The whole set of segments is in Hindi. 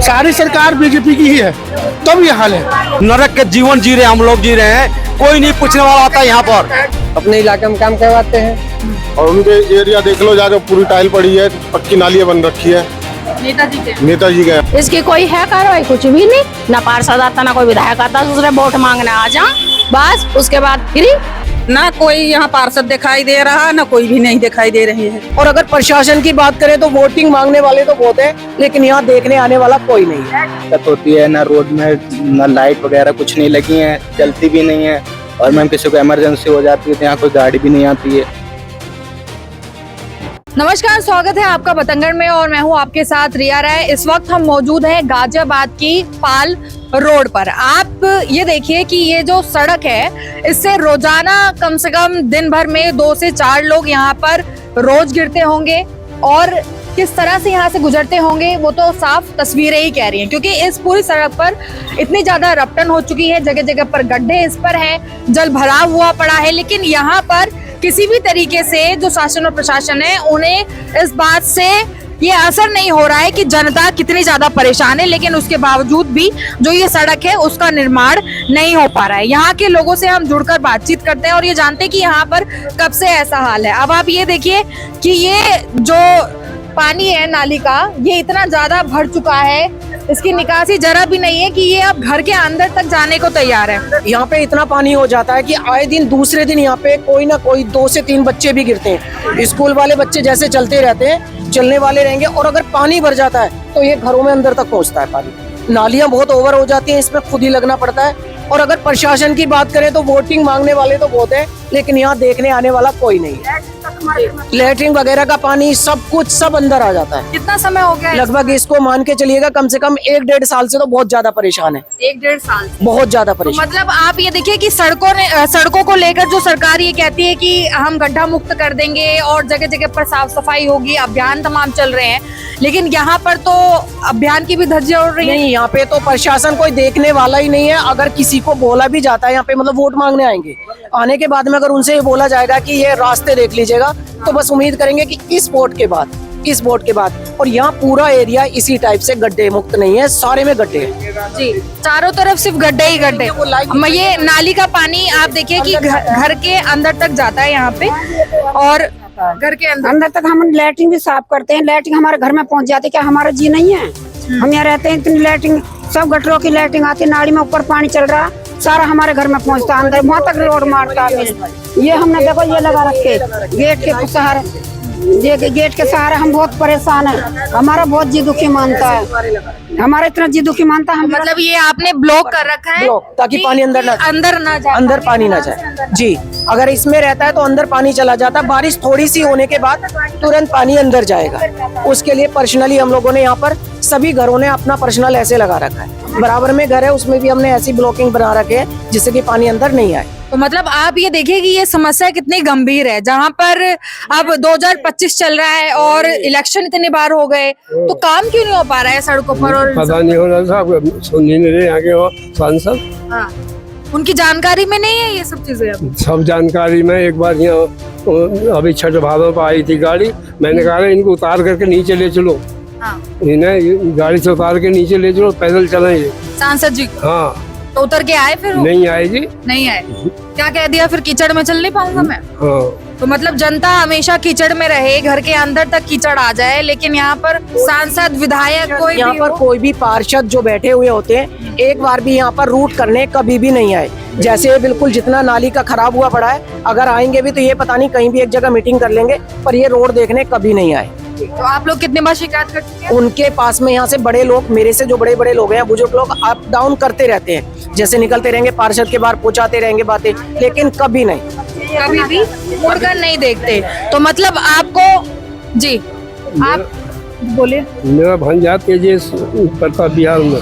सारी सरकार बीजेपी की ही है, तब ये हाल है। नरक के जीवन जी रहे हम लोग जी रहे हैं, कोई नहीं पूछने वाला आता है यहाँ पर। अपने इलाके में काम करवाते हैं और उनके एरिया देख लो जाके, पूरी टाइल पड़ी है, पक्की नालियां बन रखी है नेताजी के। इसकी कोई है कार्रवाई? कुछ भी नहीं, ना पार्षद आता ना कोई विधायक आता, दूसरे वोट मांगने आ जा बस, उसके बाद फ्री। ना कोई यहाँ पार्षद दिखाई दे रहा, ना कोई भी नहीं दिखाई दे रही है। और अगर प्रशासन की बात करें तो वोटिंग मांगने वाले तो बहुत है, लेकिन यहाँ देखने आने वाला कोई नहीं है। दिक्कत होती है, ना रोड में ना लाइट वगैरह कुछ नहीं लगी है, चलती भी नहीं है, और मैम किसी को इमरजेंसी हो जाती है तो यहाँ कोई गाड़ी भी नहीं आती है। नमस्कार, स्वागत है आपका बतंगड़ में और मैं हूं आपके साथ रिया राय। इस वक्त हम मौजूद हैं गाजियाबाद की पाल रोड पर। आप ये देखिए कि ये जो सड़क है, इससे रोजाना कम से कम दिन भर में 2 से 4 लोग यहाँ पर रोज गिरते होंगे, और किस तरह से यहाँ से गुजरते होंगे वो तो साफ तस्वीरें ही कह रही हैं, क्योंकि इस पूरी सड़क पर इतनी ज्यादा रपटन हो चुकी है, जगह जगह पर गड्ढे इस पर हैं, जल भराव हुआ पड़ा है। लेकिन यहाँ पर किसी भी तरीके से जो शासन और प्रशासन है, उन्हें इस बात से ये असर नहीं हो रहा है कि जनता कितनी ज्यादा परेशान है, लेकिन उसके बावजूद भी जो ये सड़क है उसका निर्माण नहीं हो पा रहा है। यहाँ के लोगों से हम जुड़कर बातचीत करते हैं और ये जानते हैं कि यहाँ पर कब से ऐसा हाल है। अब आप ये देखिए कि ये जो पानी है नाली का, ये इतना ज्यादा भर चुका है, इसकी निकासी जरा भी नहीं है कि ये अब घर के अंदर तक जाने को तैयार है। यहाँ पे इतना पानी हो जाता है कि आए दिन दूसरे दिन यहाँ पे कोई ना कोई 2 से 3 बच्चे भी गिरते हैं। स्कूल वाले बच्चे जैसे चलते रहते हैं, चलने वाले रहेंगे, और अगर पानी भर जाता है तो ये घरों में अंदर तक पहुँचता है पानी। नालियाँ बहुत ओवर हो जाती हैं, इसमें खुद ही लगना पड़ता है। और अगर प्रशासन की बात करें तो वोटिंग मांगने वाले तो बहुत है, लेकिन यहाँ देखने आने वाला कोई नहीं है। लैट्रिन वगैरह का पानी सब कुछ सब अंदर आ जाता है। कितना समय हो गया? लगभग इसको मान के चलिएगा कम से कम 1-1.5 साल से तो बहुत ज्यादा परेशान है। 1-1.5 साल बहुत ज्यादा परेशान। मतलब आप ये देखिए कि सड़कों को लेकर जो सरकार ये कहती है कि हम गड्ढा मुक्त कर देंगे और जगह जगह पर साफ सफाई होगी, अभियान तमाम चल रहे हैं, लेकिन यहाँ पर तो अभियान की भी धज्जियां उड़ रही है। नहीं, यहाँ पे तो प्रशासन कोई देखने वाला ही नहीं है। अगर किसी को बोला भी जाता है यहाँ पे, मतलब वोट मांगने आएंगे, आने के बाद में अगर उनसे ये बोला जाएगा कि ये रास्ते देख लीजिएगा, तो बस उम्मीद करेंगे कि इस वोट के बाद। और यहाँ पूरा एरिया इसी टाइप से गड्ढे मुक्त नहीं है, सारे में गड्ढे हैं जी, चारों तरफ सिर्फ गड्ढे ही गड्ढे। ये नाली का पानी आप देखिए कि घर के अंदर तक जाता है यहाँ पे, और घर के अंदर तक हम लैट्रिन भी साफ करते हैं। लैट्रिन हमारे घर में पहुँच जाती है, क्या हमारा जी नहीं है? हम यहाँ रहते हैं, इतनी लैट्रिन, सब गटरों की लैट्रिन आती है, नाली में ऊपर पानी चल रहा, सारा हमारे घर में पहुँचता, अंदर वहाँ तक रोड मारता है। ये हमने देखो ये लगा रखे गेट के सहारे, गेट के सहारे हम बहुत परेशान है। हमारा बहुत जी दुखी मानता है, हमारा इतना जी दुखी मानता है। मतलब ये आपने ब्लॉक कर रखा है ताकि पानी अंदर ना जाए, अंदर पानी ना जाए जी। अगर इसमें रहता है तो अंदर पानी चला जाता है, बारिश थोड़ी सी होने के बाद तुरंत पानी अंदर जाएगा। उसके लिए पर्सनली हम लोगों ने यहाँ पर सभी घरों ने अपना पर्सनल ऐसे लगा रखा है। बराबर में घर है, उसमें भी हमने ऐसी ब्लॉकिंग बना रखे है जिससे कि पानी अंदर नहीं आए। तो मतलब आप ये देखिए कि ये समस्या कितनी गंभीर है, जहाँ पर अब 2025 चल रहा है और इलेक्शन इतने बार हो गए, तो काम क्यों नहीं हो पा रहा है सड़कों पर? और पता नहीं हो रहा था, सुनने नहीं रहे आगे वो सांसद। हाँ, उनकी जानकारी में नहीं है ये सब चीजें? सब जानकारी में। एक बार यहाँ अभी छठ भादों पर आई थी गाड़ी, मैंने कहा इनको उतार करके नीचे ले चलो। हाँ। इन्हें गाड़ी से उतार के नीचे ले चलो, पैदल चलेंगे। सांसद जी? हाँ। तो उतर के आए फिर? नहीं आए जी, नहीं आए। क्या कह दिया फिर? कीचड़ में चल नहीं पाऊंगा मैं? हाँ। तो मतलब जनता हमेशा कीचड़ में रहे, घर के अंदर तक कीचड़ आ जाए, लेकिन यहाँ पर सांसद विधायक यहाँ पर कोई भी पार्षद जो बैठे हुए होते हैं, एक बार भी यहाँ पर रूट करने कभी भी नहीं आए। जैसे बिल्कुल जितना नाली का खराब हुआ पड़ा है, अगर आएंगे भी तो ये पता नहीं कहीं भी एक जगह मीटिंग कर लेंगे, पर ये रोड देखने कभी नहीं आए। तो आप लोग कितने बार शिकायत कर चुके हैं? उनके पास में यहाँ से बड़े लोग, मेरे से जो बड़े लोग हैं, बुजुर्ग लोग अप डाउन करते रहते हैं, जैसे निकलते रहेंगे पार्षद के बाहर पहुँचाते रहेंगे बातें, लेकिन कभी नहीं, कभी भी मुड़कर नहीं देखते। तो मतलब आपको जी, आप बोले। मेरा भांजा तेजेश प्रताप बिहार में,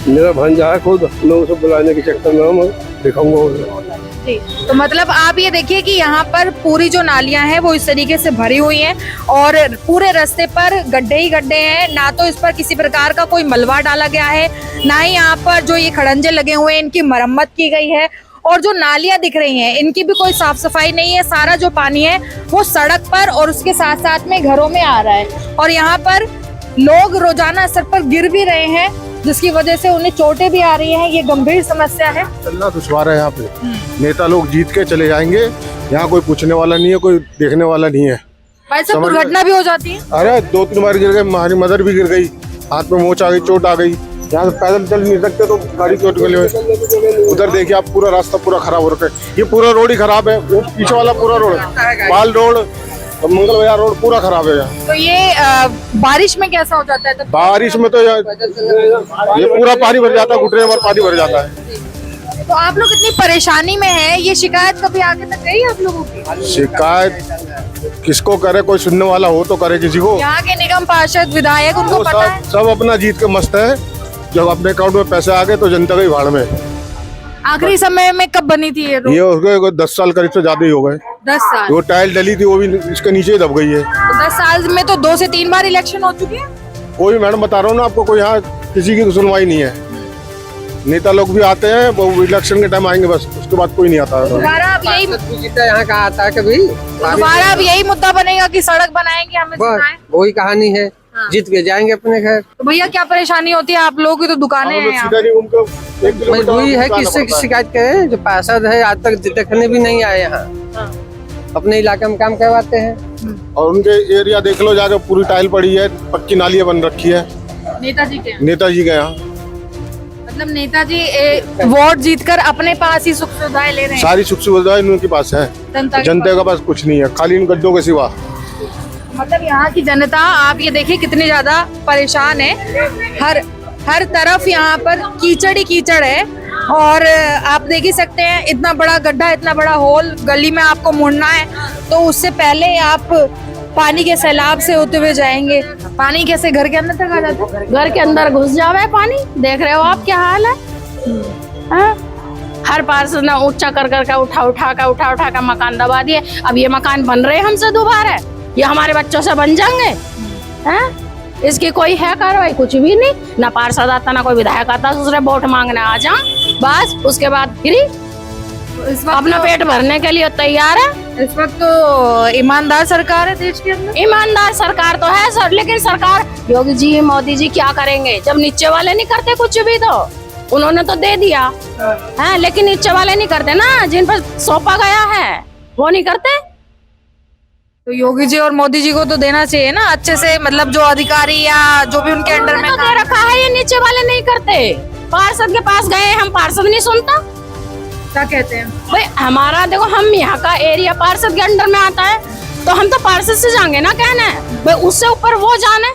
मेरा भांजा खुद, मैं उसे बुलाने के चक्कर में दिखाऊंगा। तो मतलब आप ये देखिए कि यहाँ पर पूरी जो नालियां हैं वो इस तरीके से भरी हुई हैं, और पूरे रास्ते पर गड्ढे ही गड्ढे हैं। ना तो इस पर किसी प्रकार का कोई मलबा डाला गया है, ना ही यहाँ पर जो ये खड़ंजे लगे हुए हैं इनकी मरम्मत की गई है, और जो नालियां दिख रही हैं इनकी भी कोई साफ सफाई नहीं है। सारा जो पानी है वो सड़क पर और उसके साथ साथ में घरों में आ रहा है, और यहाँ पर लोग रोजाना सर पर गिर भी रहे हैं, जिसकी वजह से उन्हें चोटें भी आ रही हैं। ये गंभीर समस्या है। चलना दुश्वार है यहाँ पे। नेता लोग जीत के चले जाएंगे, यहाँ कोई पूछने वाला नहीं है, कोई देखने वाला नहीं है। भाई साहब, दुर्घटना भी हो जाती है। अरे 2-3 बार गिर गए, हमारी मदर भी गिर गई, हाथ में मोच आ गई, चोट आ गई। यहाँ से पैदल चल नहीं सकते तो गाड़ी चोट गले हुए। उधर देखिए आप, पूरा रास्ता पूरा खराब हो रखा है। ये पूरा रोड ही खराब है, वो पीछे वाला पूरा रोड, पाल रोड, मंगल बाजार रोड पूरा खराब है यहाँ। तो ये बारिश में कैसा हो जाता है तब? बारिश में तो ये पूरा पानी भर जाता है, घुटने भर पानी भर जाता है। तो आप लोग इतनी परेशानी में हैं, ये शिकायत कभी आगे तक गई आप लोगों की? शिकायत किसको करे, कोई सुनने वाला हो तो करे किसी को। यहाँ के निगम पार्षद विधायक उनको वो पता है? सब अपना जीत के मस्त है। जब अपने अकाउंट में पैसे आ गए तो जनता गई भाड़ में। आखिरी समय में कब बनी थी ये रोड? ये उसको 10 साल करीब से ज्यादा ही हो गए। 10 साल। वो टाइल डली थी, वो भी इसके नीचे ही दब गई है। तो 10 साल में तो 2 से 3 बार इलेक्शन हो चुके हैं। कोई, मैडम बता रहा हूँ ना आपको, कोई यहाँ किसी की सुनवाई नहीं है। नेता लोग भी आते हैं, वो इलेक्शन के टाइम आएंगे बस, उसके बाद कोई नहीं आता। दोबारा अब यही यहाँ का आता है कभी? दोबारा अब यही मुद्दा बनेगा कि सड़क बनाएंगे, हमें जिताएं। वही कहानी है, जीत के जाएंगे अपने घर। तो भैया क्या परेशानी होती है? आप लोगों की तो दुकानें हैं यहाँ। मजबूरी है, किससे शिकायत करें? जो पार्षद है आज तक देखने भी नहीं आए यहाँ, अपने इलाके में काम करवाते हैं। और उनके एरिया देख लो जाके, पूरी टाइल पड़ी है, पक्की नालियाँ बन रखी है। नेताजी के नेताजी के यहाँ, मतलब नेताजी वोट जीतकर अपने पास ही सुख सुविधाएं ले रहे हैं। सारी सुख सुविधाएं उनके पास है, जनता के पास कुछ नहीं है, खाली इन गड्ढों के सिवा। मतलब यहाँ की जनता, आप ये देखिए कितनी ज्यादा परेशान है। हर तरफ यहाँ पर कीचड़ ही कीचड़ है। और आप देख ही सकते हैं, इतना बड़ा गड्ढा, इतना बड़ा होल, गली में आपको मुड़ना है तो उससे पहले आप पानी के सैलाब से होते हुए जाएंगे। पानी कैसे घर के अंदर तक आ जाता है? घर के अंदर घुस जावे पानी। देख रहे हो आप क्या हाल है? हाँ? हर पार्षद ने ऊंचा कर उठा का मकान दबा दिए। अब ये मकान बन रहे हमसे दोबारा, ये हमारे बच्चों से बन जाएंगे? हैं? इसकी कोई है कार्रवाई? कुछ भी नहीं। ना पार्षद आता, ना कोई विधायक आता, दूसरे वोट मांगने आ जा, बस उसके बाद फ्री अपना पेट भरने के लिए तैयार है। इस वक्त तो ईमानदार सरकार है देश के अंदर। ईमानदार सरकार तो है सर, लेकिन सरकार योगी जी, मोदी जी क्या करेंगे जब नीचे वाले नहीं करते कुछ भी? तो उन्होंने तो दे दिया है, लेकिन नीचे वाले नहीं करते ना, जिन पर सौंपा गया है वो नहीं करते। तो योगी जी और मोदी जी को तो देना चाहिए ना अच्छे से, मतलब जो अधिकारी या जो भी उनके अंडर में तो दे रखा है, ये नीचे वाले नहीं करते। पार्षद के पास गए, हम पार्षद नहीं सुनता। क्या कहते हैं भाई? हमारा देखो, हम यहाँ का एरिया पार्षद के अंडर में आता है, तो हम तो पार्षद से जाएंगे ना कहने, भाई उससे ऊपर वो जाने।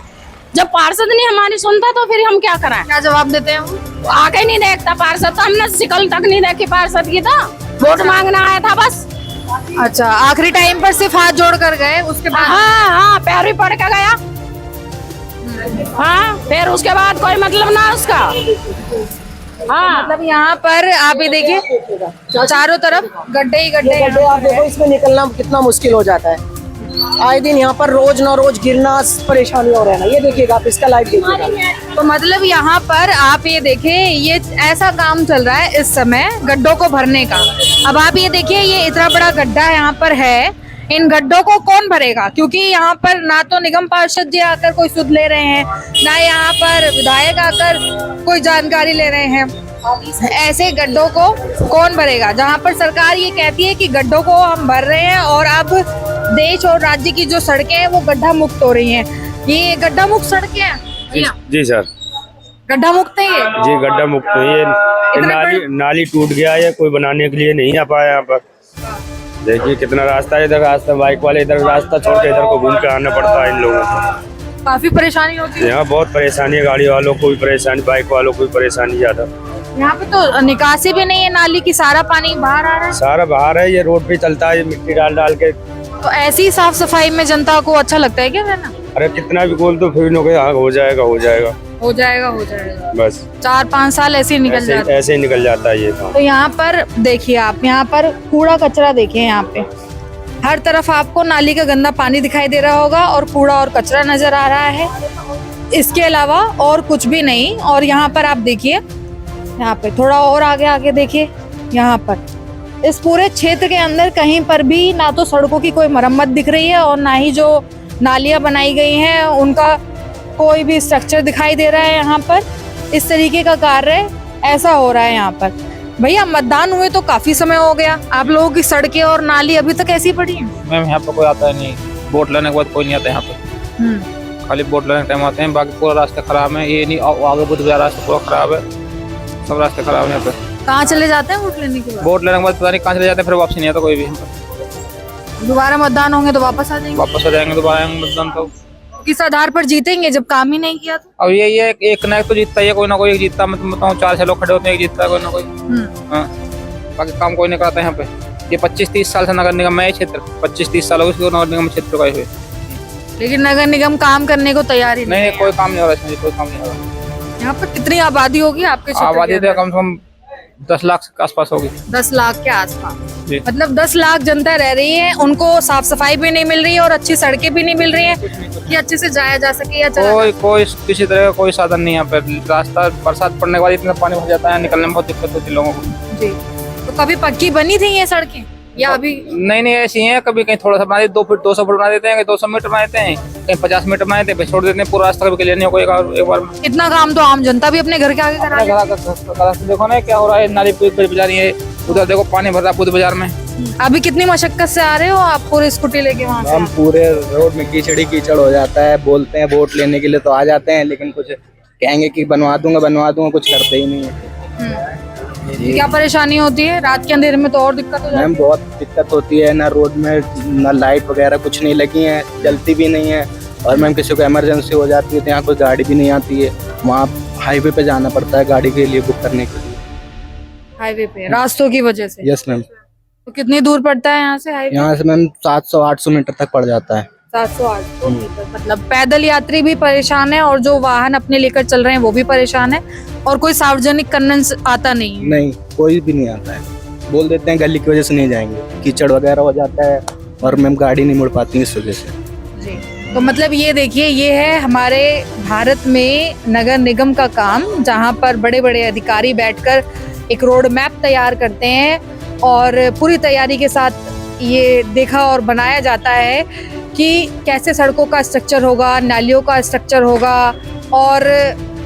जब पार्षद नहीं हमारी सुनता तो फिर हम क्या कराएं? क्या जवाब देते हैं? वो आके नहीं देखता पार्षद, तो हमने शिकल तक नहीं देखी पार्षद की, था वोट मांगना आया था बस। अच्छा, आखिरी टाइम पर सिर्फ हाथ जोड़ कर गए, उसके बाद? हाँ, पैर भी पड़ के गया। हाँ, फिर उसके बाद कोई मतलब ना उसका। हाँ, मतलब यहाँ पर आप ये देखिए, चारों तरफ गड्ढे ही गड्ढे। आप देखो, इसमें निकलना कितना मुश्किल हो जाता है। आए दिन यहाँ पर रोज ना रोज गिरना, परेशानी हो रहना। ये देखिएगा आप, इसका लाइट देखिएगा। तो मतलब यहाँ पर आप ये देखिए, ये ऐसा काम चल रहा है इस समय गड्ढों को भरने का। अब आप ये देखिए, ये इतना बड़ा गड्ढा यहाँ पर है, इन गड्ढों को कौन भरेगा? क्योंकि यहाँ पर ना तो निगम पार्षद जी आकर कोई सुध ले रहे हैं, ना यहाँ पर विधायक आकर कोई जानकारी ले रहे हैं। ऐसे गड्ढों को कौन भरेगा? जहाँ पर सरकार ये कहती है कि गड्ढों को हम भर रहे हैं और अब देश और राज्य की जो सड़कें हैं वो गड्ढा मुक्त हो रही हैं। ये गड्ढा मुक्त सड़कें हैं? जी सर, गड्ढा मुक्त है ये? जी गड्ढा मुक्त है। ये नाली टूट गया है, कोई बनाने के लिए नहीं आ पाया यहाँ पर। देखिए कितना रास्ता है, इधर रास्ता, बाइक वाले इधर रास्ता छोड़ के इधर को घूम के आना पड़ता है इन लोगों को। काफी परेशानी होती है यहाँ, बहुत परेशानी है, गाड़ी वालों को भी परेशानी, बाइक वालों को भी परेशानी ज्यादा। यहाँ पे तो निकासी भी नहीं है नाली की, सारा पानी बाहर आ रहा है। सारा बाहर है, ये रोड पे चलता है, मिट्टी डाल के। तो ऐसी साफ सफाई में जनता को अच्छा लगता है क्या रहना? अरे कितना भी बोल तो फिर हो जाएगा बस 4-5 साल ऐसे ही निकल जाते, ऐसे ही निकल जाता है ये काम। तो यहाँ पर देखिए आप, यहाँ पर कूड़ा कचरा देखिए, यहाँ पे हर तरफ आपको नाली का गंदा पानी दिखाई दे रहा होगा और कूड़ा और कचरा नजर आ रहा है, इसके अलावा और कुछ भी नहीं। और यहाँ पर आप देखिए, यहाँ पे थोड़ा और आगे देखिए, यहाँ पर इस पूरे क्षेत्र के अंदर कहीं पर भी ना तो सड़कों की कोई मरम्मत दिख रही है और ना ही जो नालियां बनाई गई हैं उनका कोई भी स्ट्रक्चर दिखाई दे रहा है यहाँ पर। इस तरीके का कार्य ऐसा हो रहा है यहाँ पर। भैया मतदान हुए तो काफी समय हो गया, आप लोगों की सड़कें और नाली अभी तक ऐसी पड़ी है? मैम यहाँ पर कोई आता नहीं, वोट लेने के बाद कोई नहीं आता यहाँ पे। खाली वोट लेने टाइम आते हैं, बाकी पूरा रास्ता खराब है। ये नहीं आगे बुद्ध बाजार रास्ता पूरा खराब है, सब रास्ते खराब है यहाँ पे। कहाँ चले जाते हैं वोट लेने के बाद? वोट लेने के बाद पता नहीं कहाँ चले जाते हैं, फिर वापसी नहीं आता कोई भी। दोबारा मतदान होंगे तो वापस आ जाएंगे? वापस आ जाएंगे, दोबारा आएंगे मतदान तो। किस आधार पर जीतेंगे जब काम ही नहीं किया तो? अब ये एक ना एक तो जीतता ही है, कोई ना कोई एक जीतता। मैं बताऊँ 4-6 लोग खड़े होते हैं, एक जीतता है कोई ना कोई। हाँ, बाकी काम कोई नहीं कराता यहाँ पे। ये 25-30 साल से नगर निगम है क्षेत्र, 25-30 साल हो गए नगर निगम क्षेत्र का हुए, लेकिन नगर निगम काम करने को तैयार ही नहीं। कोई काम नहीं हो रहा इसमें, कोई काम नहीं हो रहा। यहाँ पर कितनी आबादी होगी आपके क्षेत्र? आबादी तो कम से कम 10 लाख के आसपास होगी। 10 लाख के आसपास। जी। मतलब 10 लाख जनता रह रही है, उनको साफ सफाई भी नहीं मिल रही है और अच्छी सड़कें भी नहीं मिल रही है कि अच्छे से जाया जा सके या चला कोई किसी तरह का कोई साधन नहीं यहाँ पे। रास्ता बरसात पड़ने के बाद इतना पानी भर जाता है, निकलने में बहुत दिक्कत होती है लोगों को। जी। तो कभी पक्की बनी थी ये सड़कें या अभी? नहीं ऐसी है, कभी कहीं थोड़ा सा बना देते, 2 फीट 200 फीट बना देते हैं, 200 मीटर बना देते हैं, कहीं 50 मीटर बना देते हैं, छोड़ देते हैं। पूरा रास्ता कभी क्लियर नहीं हो एक बार में। इतना काम तो आम जनता भी अपने घर के आगे करा लेती है। देखो ना क्या हो रहा है, नाली जा रही है, उधर देखो पानी भर रहा है बुद्ध बाजार में। अभी कितनी मशक्कत से आ रहे हो आप पूरी स्कूटी लेके वहाँ से? हम पूरे रोड में कीचड़ हो जाता है। बोलते हैं वोट लेने के लिए तो आ जाते हैं, लेकिन कुछ कहेंगे कि बनवा दूंगा, कुछ करते ही नहीं है। क्या परेशानी होती है? रात के अंधेरे में तो और दिक्कत हो जाती है। मैम बहुत दिक्कत होती है, ना रोड में ना लाइट वगैरह कुछ नहीं लगी है, जलती भी नहीं है। और मैम किसी को इमरजेंसी हो जाती है तो यहाँ कोई गाड़ी भी नहीं आती है, वहाँ हाईवे पे जाना पड़ता है गाड़ी के लिए बुक करने के लिए। हाईवे पे रास्तों की वजह से? Yes ma'am. तो कितनी दूर पड़ता है यहाँ से हाईवे? यहाँ से मैम 700-800 मीटर तक पड़ जाता है। 700-800 मीटर। मतलब पैदल यात्री भी परेशान है और जो वाहन अपने लेकर चल रहे हैं वो भी परेशान है, और कोई सार्वजनिक कन्वेंस आता नहीं है। नहीं, कोई भी नहीं आता है। बोल देते हैं गली की वजह से नहीं जाएंगे, कीचड़ वगैरह हो जाता है और मैम गाड़ी नहीं मुड़ पाती इस वजह से। जी। तो मतलब ये देखिए, ये है हमारे भारत में नगर निगम का काम, जहाँ पर बड़े बड़े अधिकारी बैठकर एक रोड मैप तैयार करते हैं और पूरी तैयारी के साथ ये देखा और बनाया जाता है कि कैसे सड़कों का स्ट्रक्चर होगा, नालियों का स्ट्रक्चर होगा और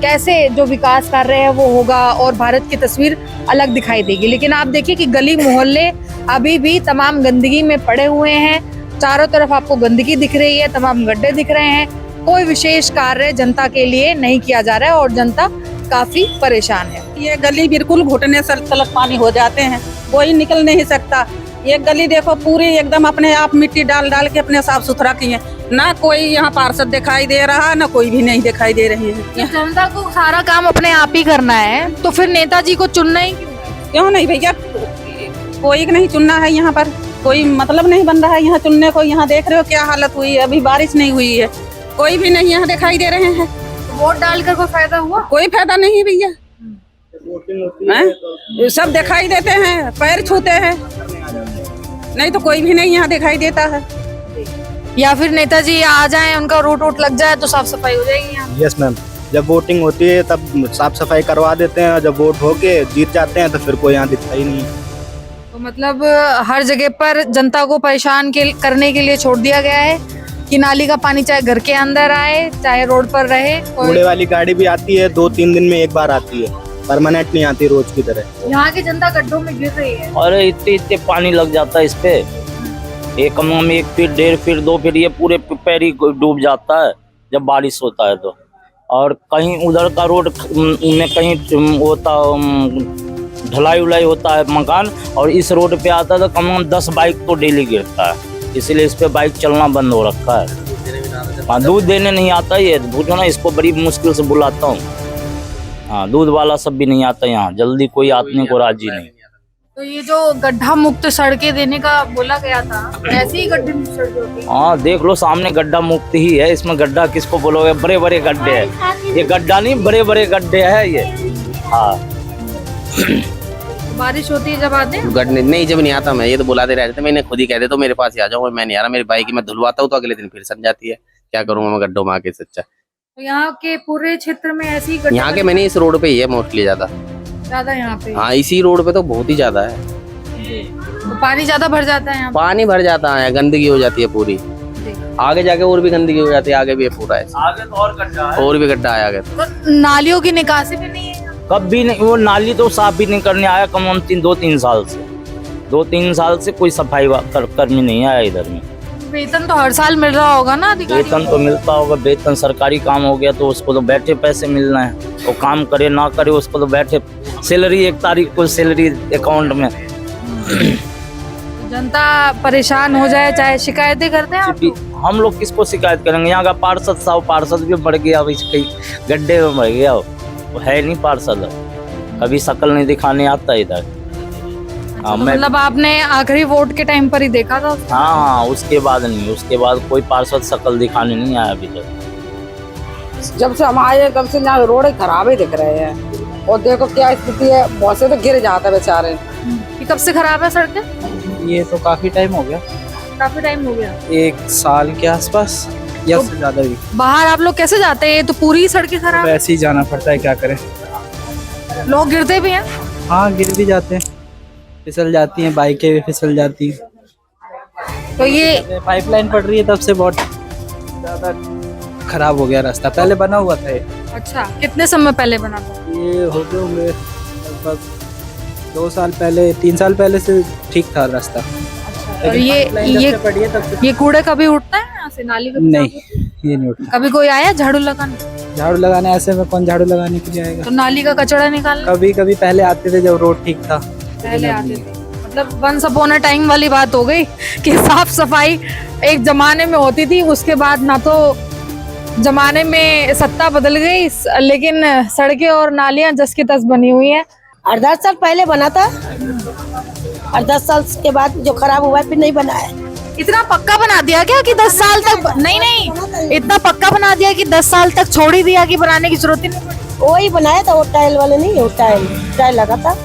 कैसे जो विकास कार्य है वो होगा और भारत की तस्वीर अलग दिखाई देगी। लेकिन आप देखिए कि गली मोहल्ले अभी भी तमाम गंदगी में पड़े हुए हैं, चारों तरफ आपको गंदगी दिख रही है, तमाम गड्ढे दिख रहे हैं। कोई विशेष कार्य जनता के लिए नहीं किया जा रहा है और जनता काफी परेशान है। ये गली बिल्कुल घुटने से तलक पानी हो जाते हैं, कोई निकल नहीं सकता। ये गली देखो पूरी एकदम अपने आप मिट्टी डाल डाल के अपने साफ सुथरा किए, ना कोई यहाँ पार्षद दिखाई दे रहा, ना कोई भी नहीं दिखाई दे रही है। जनता को सारा काम अपने आप ही करना है, तो फिर नेताजी को चुनना ही क्यों नहीं भैया? कोई नहीं चुनना है यहाँ पर, कोई मतलब नहीं बन रहा है यहाँ चुनने को। यहाँ देख रहे हो क्या हालत हुई है, अभी बारिश नहीं हुई है, कोई भी नहीं यहाँ दिखाई दे रहे हैं। वोट डालकर कोई फायदा हुआ? कोई फायदा नहीं भैया, सब दिखाई देते हैं, पैर छूते हैं, नहीं तो कोई भी नहीं यहाँ दिखाई देता है। या फिर नेताजी आ जाएं, उनका रूट वूट लग जाए तो साफ सफाई हो जाएगी यहाँ? यस मैम, जब वोटिंग होती है तब साफ सफाई करवा देते हैं, जब वोट होके जीत जाते हैं तो फिर कोई यहाँ दिखता ही नहीं है। तो मतलब हर जगह पर जनता को परेशान करने के लिए छोड़ दिया गया है कि नाली का पानी चाहे घर के अंदर आए चाहे रोड पर रहे। कूड़े वाली गाड़ी भी आती है, 2-3 दिन में एक बार आती है, परमानेंट नहीं आती रोज की तरह। यहाँ की जनता गड्ढों में गिर रही है। अरे इतने पानी लग जाता है इस पे, एक कम 1 फीट 1.5 फीट 2 फीट ये पूरे पैर ही डूब जाता है जब बारिश होता है तो। और कहीं उधर का रोड में कहीं होता ढलाई उलाई होता है मकान, और इस रोड पे आता है तो कम से कम 10 बाइक तो डेली गिरता है, इसलिए इस पे बाइक चलना बंद हो रखा है। हाँ, दूध देने नहीं आता ये, पूछो ना, इसको बड़ी मुश्किल से बुलाता हूँ। हाँ, दूध वाला सब भी नहीं आता यहाँ, जल्दी कोई आने को राजी नहीं। तो ये जो गड्ढा मुक्त सड़कें देने का बोला गया था, ऐसे ही गड्ढे मुक्त सड़कें होती हैं? हाँ, देख लो सामने गड्ढा मुक्त ही है। इसमें गड्ढा किसको बोलोगे? बड़े बड़े गड्ढे हैं, ये गड्ढा नहीं बड़े बड़े गड्ढे है ये। हाँ, बारिश होती है जब आते हैं? गड्ढे नहीं, जब नहीं आता मैं, ये तो बुलाते रहते थे, मैंने खुद ही कह देता हूँ मेरे पास ही आ जाओ, मैं नहीं आ रहा, मेरी बाइक मैं धुलवाता हूँ तो अगले दिन फिर सन जाती है, क्या करूँगा मैं गड्ढों में आके सच्चा। तो यहाँ के पूरे क्षेत्र में ऐसी यहाँ के मैंने इस रोड पे ही है मोस्टली ज्यादा यहाँ पे? हाँ, इसी रोड पे तो बहुत ही ज्यादा है। तो पानी ज्यादा भर जाता है यहाँ? पानी भर जाता है, गंदगी हो जाती है पूरी। आगे जाके और भी गंदगी हो जाती है, आगे भी पूरा है, आगे तो और गड्ढा है। और भी गड्ढा है आगे। तो नालियों की निकासी भी नहीं है? कभी नहीं, वो नाली तो साफ भी नहीं करने आया कम से कम 2-3 साल से। 2-3 साल से कोई सफाई कर्मी नहीं आया इधर में। वेतन तो हर साल मिल रहा होगा ना अधिकारी? वेतन तो मिलता होगा, वेतन सरकारी काम हो गया तो उसको तो बैठे पैसे मिलना है, वो काम करे ना करे उसको तो बैठे सैलरी 1 तारीख को सैलरी अकाउंट में। जनता परेशान हो जाए, चाहे शिकायतें करते हैं आप लोग? हम लोग किसको शिकायत करेंगे? यहाँ का पार्षद साहब, पार्षद भी बढ़ गया, अभी कहीं गड्ढे में मर गया, वो है नहीं पार्षद, कभी शक्ल नहीं दिखाने आता इधर। तो मतलब आपने आखिरी वोट के टाइम पर ही देखा था? हाँ, उसके बाद नहीं, उसके बाद कोई पार्षद शक्ल दिखाने नहीं आया अभी तक। जब से हम आए तब से यहाँ रोड खराब ही दिख रहे हैं, और देखो क्या स्थिति है, बहुत से तो गिर जाता है बेचारे। ये कब से खराब है सड़कें? ये तो काफी टाइम हो गया, काफी टाइम हो गया, 1 साल के आसपास या उससे ज्यादा भी। बाहर आप लोग कैसे जाते हैं? ये तो पूरी सड़कें खराब है। वैसे ही जाना पड़ता है, क्या करें। लोग गिरते भी हैं? हाँ, गिर भी जाते हैं, फिसल जाती हैं, बाइकें भी फिसल जाती हैं। तो ये पाइपलाइन पड़ रही है तब से बहुत ज्यादा खराब हो गया रास्ता। पहले बना हुआ था ये। अच्छा, कितने समय पहले बना था? ये हो गए होंगे लगभग 2 साल पहले, 3 साल पहले से ठीक था रास्ता। और ये कूड़े कभी उठता है यहाँ से नाली? नहीं, ये नहीं उठता। कभी कोई आया झाड़ू लगाने? झाड़ू लगाने ऐसे में कौन झाड़ू लगाने के लिए आएगा? तो नाली का कचरा निकालना? कभी कभी पहले आते थे जब रोड ठीक था, पहले आते थे। मतलब वंस अपॉन अ टाइम वाली बात हो गई कि साफ सफाई एक जमाने में होती थी, उसके बाद ना तो जमाने में सत्ता बदल गई, लेकिन सड़कें और नालियां जस की तस बनी हुई हैं। 8-10 साल पहले बना था, और 10 साल के बाद जो खराब हुआ फिर नहीं बना है। इतना पक्का बना दिया क्या कि 10 साल तक? नहीं, इतना पक्का बना दिया कि 10 साल तक छोड़ ही दिया कि बनाने की जरूरत ही नहीं पड़ी? वही बनाया था, वो टाइल वाले नहीं, वो टाइल लगा था।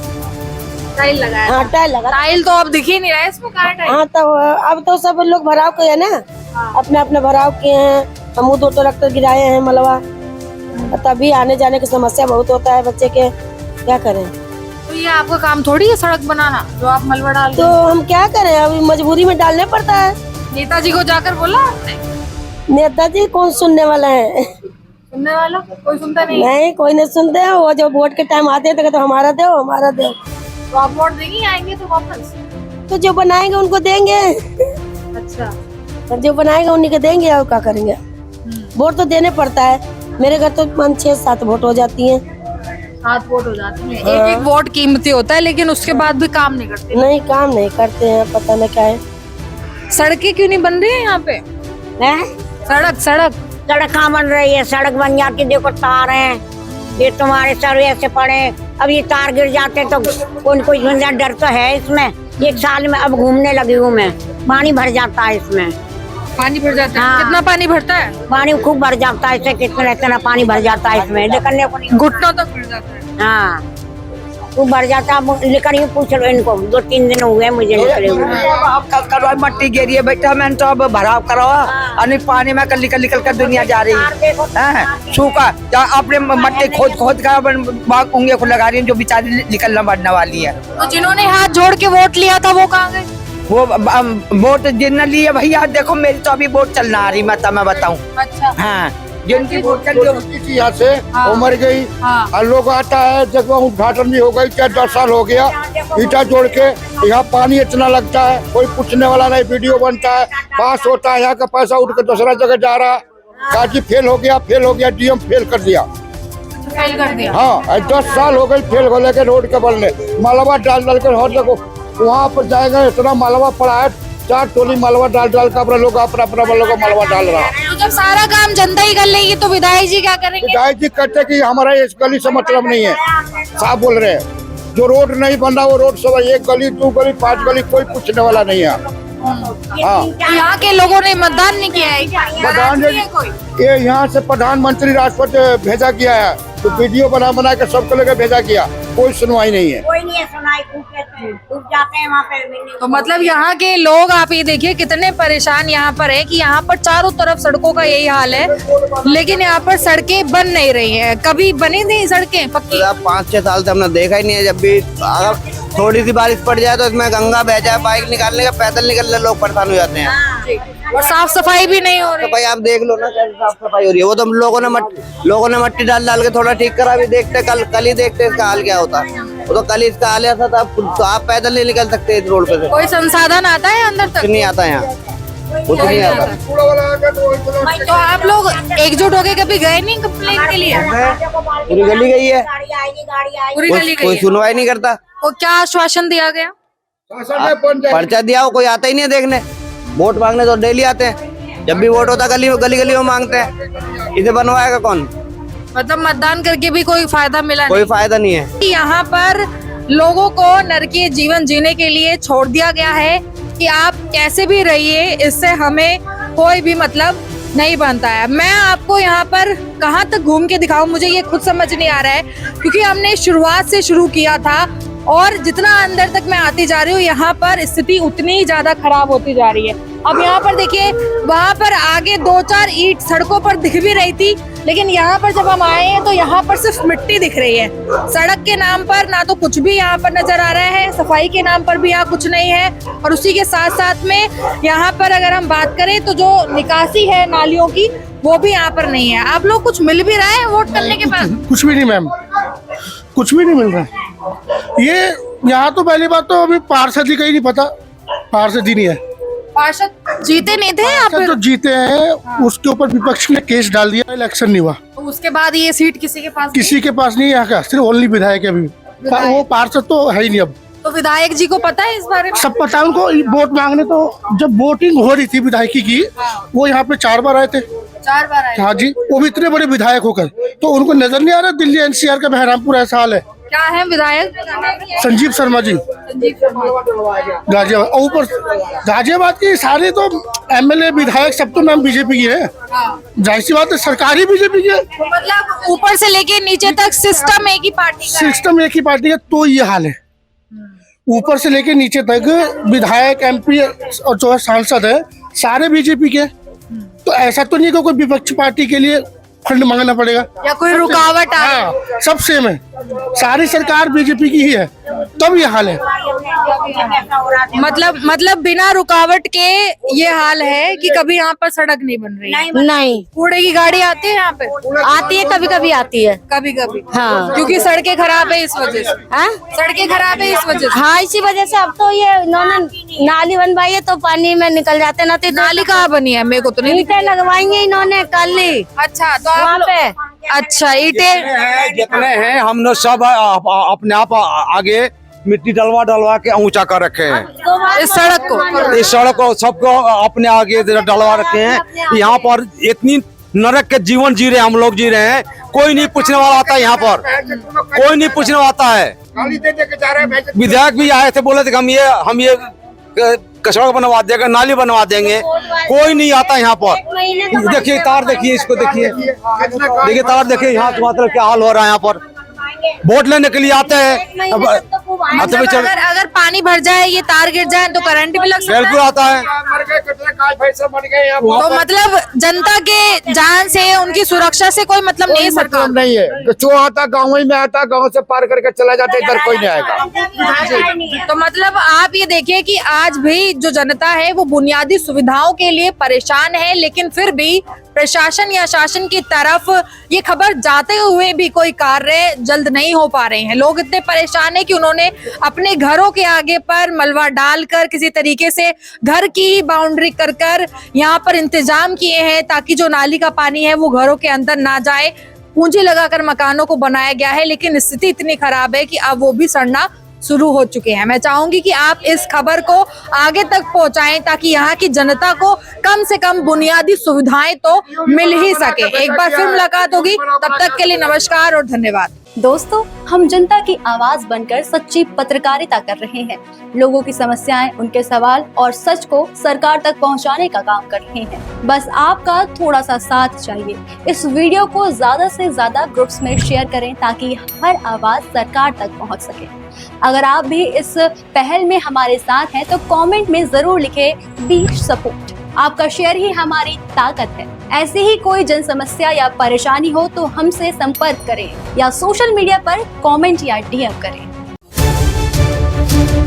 टाइल लगाया? हाँ, टाइल लगा। टाइल तो अब दिख ही नहीं रहा है इसमें, कहाँ टाइल? हाँ, तो अब तो सब लोग भराव के है ना, अपने अपने भराव किए हैं। हम 2 ट्रैक्टर गिराए हैं मलबा, तभी आने जाने की समस्या बहुत होता है बच्चे के, क्या करें। तो ये आपका काम थोड़ी है सड़क बनाना, जो आप मलबा डाल? तो हम क्या करें, अभी मजबूरी में डालने पड़ता है। नेताजी को जाकर बोला आपने? नेताजी कौन सुनने वाला है? सुनने वाला कोई सुनता नहीं? नहीं, कोई नहीं सुनते हैं। वो जो वोट के टाइम आते हैं तो हमारा दो, हमारा दो। तो आप वोट देंगे, आएंगे तो वापस? तो जो बनाएंगे उनको देंगे। अच्छा, जो बनाएंगे उन्हीं को देंगे, और क्या करेंगे। वोट तो देने पड़ता है। मेरे घर तो 5-6-7 वोट हो जाती हैं। 7 वोट हो जाते हैं? एक एक वोट कीमती होता है, लेकिन उसके बाद भी काम नहीं करते? नहीं, काम नहीं करते हैं, पता नहीं क्या है। सड़कें क्यों नहीं बन रही है यहाँ पे? सड़क कहाँ बन रही है? सड़क बन जाती, देखो तार है, ये तुम्हारे सर्वे से पड़े, अब ये तार गिर जाते तो कोई डर तो है इसमें। 1 साल में अब घूमने लगी हूँ मैं, पानी भर जाता है इसमें। पानी भर जाता है? हाँ। कितना पानी भरता है? पानी खूब भर जाता है, कितना पानी भर जाता है इसमें, निकलने को नहीं। घुटनों तक भर जाता है? हाँ, खूब भर जाता है। लेकिन पूछ लो इनको, 2-3 दिन हुए मुझे निकले हुए। मट्टी गिरी है बेटा, मैंने तो अब भराव करवा, और पानी में कल निकल कर दुनिया जा रही है। सूखा अपने मट्टी खोद कर उंगलियों को लगा रही है, जो बेचारी निकलना बढ़ने वाली है। तो जिन्होंने हाथ जोड़ के वोट लिया था वो कहाँ गए? वो वोट जिनने लिए भैया, देखो मेरी तो अभी वोट चलना आ रही, मैं बताऊँ। अच्छा, हाँ, जिनकी वोट चल थी यहाँ से, वो मर गई। और लोग आता है, जगह उद्घाटन भी हो गई, क्या 10 साल हो गया, ईटा जोड़ के यहाँ पानी इतना लगता है, कोई पूछने वाला नहीं। वीडियो बनता है, पास होता है, यहाँ का पैसा उठ के दूसरा जगह जा रहा है। काजी फेल हो गया, डीएम फेल कर दिया। फेल कर दिया? हाँ, 10 साल हो गए फेल हो लेके रोड के बनने, मलबा डाल कर हर जगह वहाँ पर जाएगा, इतना मलबा पड़ा है, 4 टोली मलबा डाल कर अपना लोग मलबा डाल रहा है। तो जब सारा काम जनता ही कर लेगी तो विधायक जी क्या करेंगे? विधायक जी कहते कि हमारा इस गली से मतलब नहीं है, साफ बोल रहे हैं। जो रोड नहीं बन रहा वो रोड सब 1 गली 2 गली 5 गली कोई पूछने वाला नहीं है। हाँ, यहाँ के लोगों ने मतदान नहीं किया है क्या? ये यहाँ से प्रधानमंत्री राष्ट्रपति भेजा गया है, तो वीडियो बना के सबको लेकर भेजा गया, कोई सुनवाई नहीं है। कोई नहीं है सुनाई, खूब जाते हैं वहाँ पे। तो मतलब यहाँ के लोग, आप ये देखिए कितने परेशान यहाँ पर है कि यहाँ पर चारों तरफ सड़कों का यही हाल है, लेकिन यहाँ पर सड़कें बन नहीं रही है। कभी बनी थी सड़कें पक्की? 5-6 साल से हमने देखा ही नहीं है। जब भी थोड़ी सी बारिश पड़ जाए तो इसमें गंगा बह जाए, बाइक निकालने का पैदल निकलने लोग परेशान हो जाते हैं। और साफ सफाई भी नहीं हो रही। सफाई आप देख लो ना, कैसे साफ सफाई हो रही है। वो तो हम लोगों ने मट्टी डाल के थोड़ा ठीक करा, भी देखते कल ही देखते इसका हाल क्या होता है। वो तो कल ही इसका हाल ऐसा था, तो आप पैदल नहीं निकल सकते इस रोड पे से। कोई संसाधन आता है अंदर तक? नहीं आता यहाँ, कुछ नहीं आता। तो आप लोग एकजुट होके कभी गए नहीं कंप्लेंट के लिए? पूरी गली गई है, पूरी गली गई कोई है। सुनवाई नहीं करता। तो क्या आश्वासन दिया गया? पर्चा दिया हो, कोई आता ही नहीं है देखने। वोट मांगने तो डेली आते हैं, जब भी वोट होता गली गली में मांगते हैं। इसे बनवाएगा कौन? मतलब मतदान करके भी कोई फायदा मिला कोई फायदा नहीं है। यहाँ पर लोगों को नरकीय जीवन जीने के लिए छोड़ दिया गया है कि आप कैसे भी रहिए, इससे हमें कोई भी मतलब नहीं बनता है। मैं आपको यहाँ पर कहाँ तक घूम के दिखाऊं, मुझे ये खुद समझ नहीं आ रहा है, क्योंकि हमने शुरुआत से शुरू किया था और जितना अंदर तक मैं आती जा रही हूँ यहाँ पर स्थिति उतनी ही ज्यादा खराब होती जा रही है। अब यहाँ पर देखिए, वहाँ पर आगे 2-4 ईंट सड़कों पर दिख भी रही थी, लेकिन यहाँ पर जब हम आए हैं तो यहाँ पर सिर्फ मिट्टी दिख रही है। सड़क के नाम पर ना तो कुछ भी यहाँ पर नजर आ रहा है, सफाई के नाम पर भी यहाँ कुछ नहीं है, और उसी के साथ साथ में यहाँ पर अगर हम बात करें तो जो निकासी है नालियों की, वो भी यहाँ पर नहीं है। आप लोग कुछ मिल भी रहा है वोट करने के बाद? कुछ भी नहीं मैम, कुछ भी नहीं मिल रहा है। ये यहाँ तो पहली बात तो अभी पार्षद ही का ही नहीं पता, पार्षद ही नहीं है। पार्षद जीते नहीं थे यहाँ पे? तो जीते हैं, उसके ऊपर विपक्ष ने केस डाल दिया, इलेक्शन नहीं हुआ। तो उसके बाद ये सीट किसी के पास? किसी के पास नहीं, यहाँ का सिर्फ ओनली विधायक है अभी, वो पार्षद तो है ही नहीं अब। तो विधायक जी को पता है इस बारे में? सब पता है उनको। वोट मांगने तो जब वोटिंग हो रही थी विधायकी की, वो यहाँ पे 4 बार आए थे। 4 बार आए? हाँ जी, वो भी इतने बड़े विधायक होकर, तो उनको नजर नहीं आ रहा दिल्ली NCR का बहरामपुर ऐसा हाल है। क्या है विधायक? संजीव शर्मा जी, गाजियाबाद। और ऊपर गाजियाबाद की सारे तो MLA विधायक सब तो नाम बीजेपी की है। जाहिर सी बात है, सरकारी बीजेपी की है। मतलब ऊपर से लेके नीचे तक सिस्टम एक ही पार्टी का है। सिस्टम एक ही पार्टी है, तो ये हाल है। ऊपर से लेके नीचे तक विधायक, MP और जो सांसद है सारे बीजेपी के। तो ऐसा तो नहीं कि कोई विपक्ष पार्टी के लिए फंड मांगना पड़ेगा या कोई रुकावट आ रही है। हाँ, सब सेम है, सारी सरकार बीजेपी की ही है, तब ये हाल है। मतलब बिना रुकावट के ये हाल है कि कभी यहाँ पर सड़क नहीं बन रही? नहीं। कूड़े की गाड़ी आती है यहाँ पे? आती है, कभी कभी आती है। कभी कभी? हाँ। क्योंकि सड़कें खराब है इस वजह से? हाँ? सड़कें खराब है इस वजह से? हाँ, इसी वजह से। अब तो ये इन्होंने नाली बनवाई है तो पानी में निकल जाते ना। तो नाली कहाँ बनी है? मेरे को तो नहीं। ईंटें लगवाएंगे इन्होंने कल ही। अच्छा, तो वहाँ पे। अच्छा, ईंटें जितने हैं हमने सब अपने आप आगे मिट्टी डलवा के ऊंचा कर रखे हैं। इस सड़क को सबको अपने आगे डलवा रखे हैं। यहाँ पर इतनी नरक के जीवन जी रहे, हम लोग जी रहे हैं, कोई नहीं पूछने वाला आता है। यहाँ पर कोई नहीं पूछने वाला आता है। विधायक भी आए थे, बोले थे हम ये सड़क बनवा देंगे, नाली बनवा देंगे, कोई नहीं आता यहाँ पर। देखिए तार, देखिए इसको, देखिए तार, देखिए यहाँ मतलब क्या हाल हो रहा है। यहाँ पर वोट लेने के लिए आते हैं। अगर पानी भर जाए, ये तार गिर जाए तो करंट भी लग सकता है? बिल्कुल आता है। तो मतलब जनता के जान से, उनकी सुरक्षा से कोई मतलब नहीं है सरकार? नहीं है, जो आता गाँव में आता, गाँव से पार करके चला जाता है, इधर कोई नहीं आएगा। तो मतलब आप ये देखिए कि आज भी जो जनता है वो बुनियादी सुविधाओं के लिए परेशान है, लेकिन फिर भी प्रशासन या शासन की तरफ ये खबर जाते हुए भी कोई कार्य जल्द नहीं हो पा रहे हैं। लोग इतने परेशान हैं कि उन्होंने अपने घरों के आगे पर मलबा डालकर किसी तरीके से घर की बाउंड्री कर यहाँ पर इंतजाम किए हैं ताकि जो नाली का पानी है वो घरों के अंदर ना जाए। पूंजी लगाकर मकानों को बनाया गया है, लेकिन स्थिति इतनी खराब है कि अब वो भी सड़ना शुरू हो चुके हैं। मैं चाहूंगी कि आप इस खबर को आगे तक पहुंचाएं ताकि यहाँ की जनता को कम से कम बुनियादी सुविधाएं तो मिल ही सके। एक बार फिर मुलाकात होगी, तब तक के लिए नमस्कार और धन्यवाद। दोस्तों, हम जनता की आवाज बनकर सच्ची पत्रकारिता कर रहे हैं। लोगों की समस्याएं, उनके सवाल और सच को सरकार तक पहुंचाने का काम कर रहे हैं। बस आपका थोड़ा सा साथ चाहिए। इस वीडियो को ज्यादा से ज्यादा ग्रुप्स में शेयर करें ताकि हर आवाज सरकार तक पहुंच सके। अगर आप भी इस पहल में हमारे साथ हैं तो कमेंट में जरूर लिखें बी सपोर्ट। आपका शेयर ही हमारी ताकत है। ऐसी ही कोई जन समस्या या परेशानी हो तो हमसे संपर्क करें या सोशल मीडिया पर कमेंट या DM करें। है।